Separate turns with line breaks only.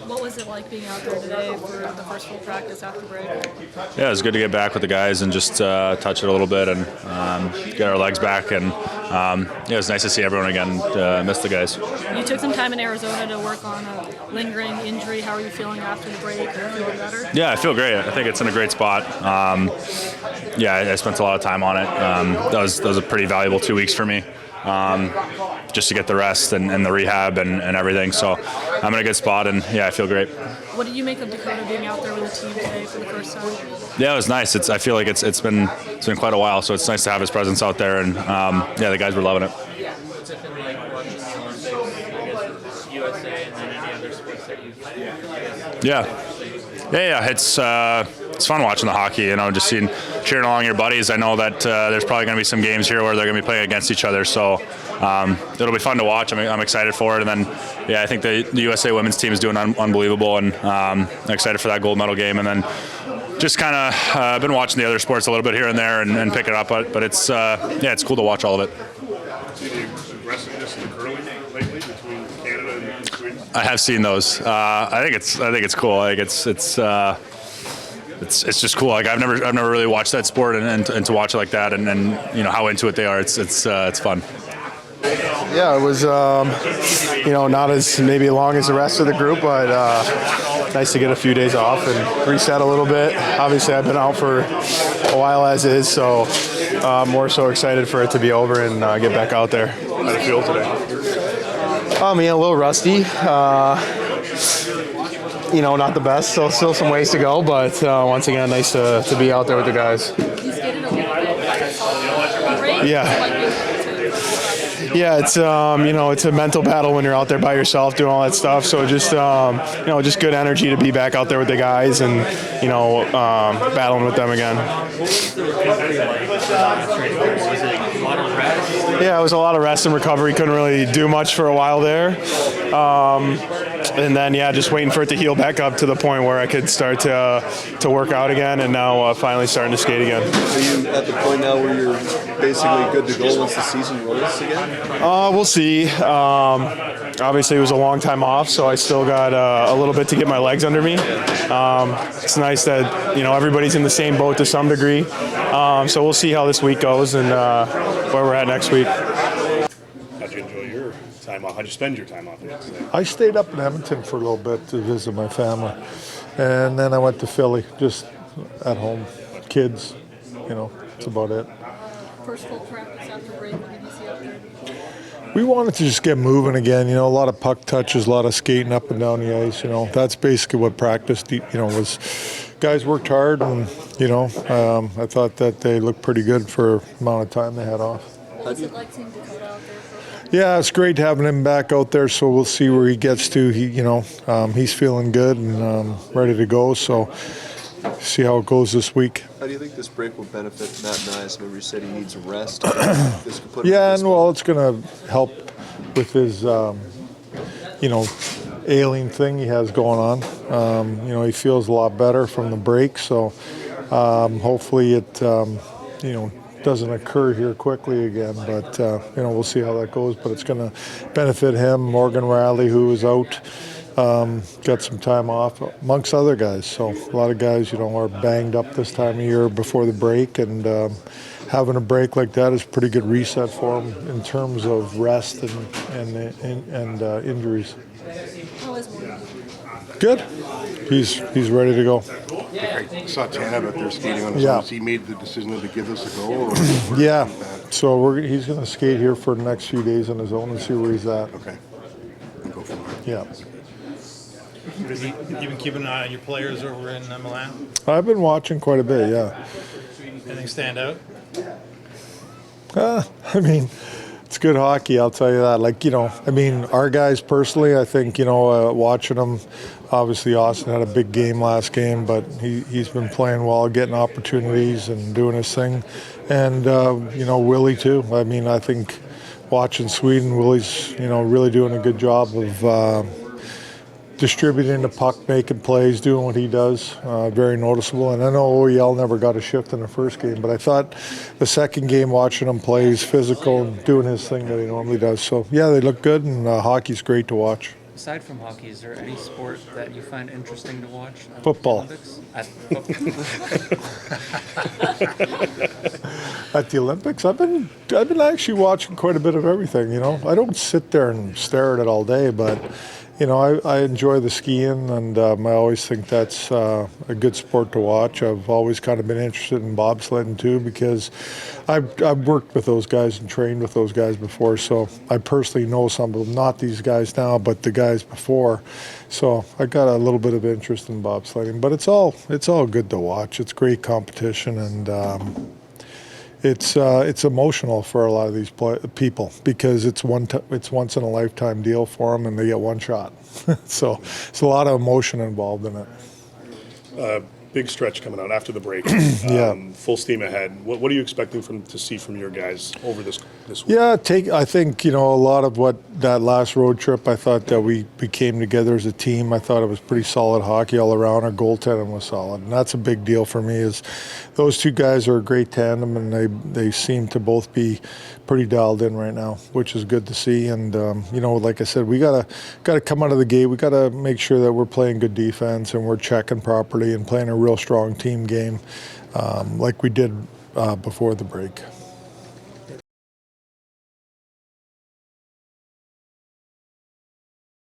What was it like being out there today for the first full practice after break?
Yeah, it was good to get back with the guys and just touch it a little bit and get our legs back. And it was nice to see everyone again. Miss the guys.
You took some time in Arizona to work on a lingering injury. How are you feeling after the break? Are you feeling better?
Yeah, I feel great. I think it's in a great spot. Yeah, I spent a lot of time on it. That was a pretty valuable 2 weeks for me. Just to get the rest and the rehab and everything. So I'm in a good spot, and yeah, I feel great.
What did you make of Dakota being out there with the team today for the first time?
Yeah, it was nice. I feel like it's been quite a while, so it's nice to have his presence out there, and yeah, the guys were loving it.
What's it been like watching USA and then any other sports that you've
Yeah. It's fun watching the hockey. Just cheering along your buddies. I know that there's probably going to be some games here where they're going to be playing against each other, so it'll be fun to watch. I'm excited for it, and then yeah, I think the USA women's team is doing unbelievable, and I'm excited for that gold medal game, and then just kind of been watching the other sports a little bit here and there and picking up, but it's it's cool to watch all of it.
See the aggressiveness in the curling lately between Canada and Sweden?
I have seen those. I think it's cool. Like it's just cool. Like I've never really watched that sport and to watch it like that and how into it they are. It's fun.
Yeah, it was not as maybe long as the rest of the group, but nice to get a few days off and reset a little bit. Obviously, I've been out for a while as is, so more so excited for it to be over and get back out there.
How did it feel today?
A little rusty. Not the best, so still some ways to go, but once again, nice to be out there with the guys.
You skated a little bit. Great.
Yeah, it's it's a mental battle when you're out there by yourself doing all that stuff. So just just good energy to be back out there with the guys and battling with them again. Yeah, it was a lot of rest and recovery. Couldn't really do much for a while there. And then, just waiting for it to heal back up to the point where I could start to work out again, and now finally starting to skate again.
Are you at the point now where you're basically good to go once the season rolls again?
We'll see. Obviously, it was a long time off, so I still got a little bit to get my legs under me. It's nice that everybody's in the same boat to some degree. So we'll see how this week goes and where we're at next week.
How'd you enjoy your time off? How'd you spend your time off?
I stayed up in Edmonton for a little bit to visit my family, and then I went to Philly, just at home, kids. That's about it.
First full practice after break. What did you see out there?
We wanted to just get moving again. A lot of puck touches, a lot of skating up and down the ice. That's basically what practice, was. Guys worked hard, and I thought that they looked pretty good for the amount of time they had off.
What was it like seeing Dakota out there?
Yeah, it's great having him back out there. So we'll see where he gets to. He's feeling good and ready to go. So see how it goes this week.
How do you think this break will benefit Matt Knies? Remember you said he needs rest. This could put
it's going to help with his, ailing thing he has going on. He feels a lot better from the break, so hopefully it, doesn't occur here quickly again. But we'll see how that goes. But it's going to benefit him. Morgan Riley, who is out, got some time off, amongst other guys. So a lot of guys, are banged up this time of year before the break, and having a break like that is a pretty good reset for them in terms of rest and injuries.
How is Morgan?
Good. He's ready to go.
I saw Tanev out there skating on his own. He made the decision to give this a go?
Yeah. So he's going to skate here for the next few days on his own and see where he's at.
Okay. And go from there.
Yeah.
You've been keeping an eye on your players over in Milan?
I've been watching quite a bit, yeah.
Anything stand out?
It's good hockey, I'll tell you that. Our guys personally, I think, watching them, obviously Austin had a big game last game, but he's been playing well, getting opportunities and doing his thing. And, Willie too. I think watching Sweden, Willie's, really doing a good job of distributing the puck, making plays, doing what he does, very noticeable. And I know OEL never got a shift in the first game, but I thought the second game, watching him play, he's physical and doing his thing that he normally does. So, yeah, they look good, and hockey's great to watch.
Aside from hockey, is there any sport that you find interesting to watch?
Football. At the Olympics, I've been actually watching quite a bit of everything. You know, I don't sit there and stare at it all day, but you know, I enjoy the skiing, and I always think that's a good sport to watch. I've always kind of been interested in bobsledding too, because I've worked with those guys and trained with those guys before, so I personally know some of them, not these guys now, but the guys before. So I got a little bit of interest in bobsledding, but it's all good to watch. It's great competition, and it's emotional for a lot of these people, because it's once in a lifetime deal for them, and they get one shot. So it's a lot of emotion involved in it.
Big stretch coming out after the break.
Yeah.
Full steam ahead. What are you expecting to see from your guys over this week?
Yeah, I think, you know, a lot of what that last road trip, I thought that we came together as a team. I thought it was pretty solid hockey all around. Our goaltending was solid, and that's a big deal for me. Is those two guys are a great tandem, and they seem to both be pretty dialed in right now, which is good to see. And you know, like I said, we gotta come out of the gate. We gotta make sure that we're playing good defense and we're checking properly and playing a real strong team game, like we did before the break.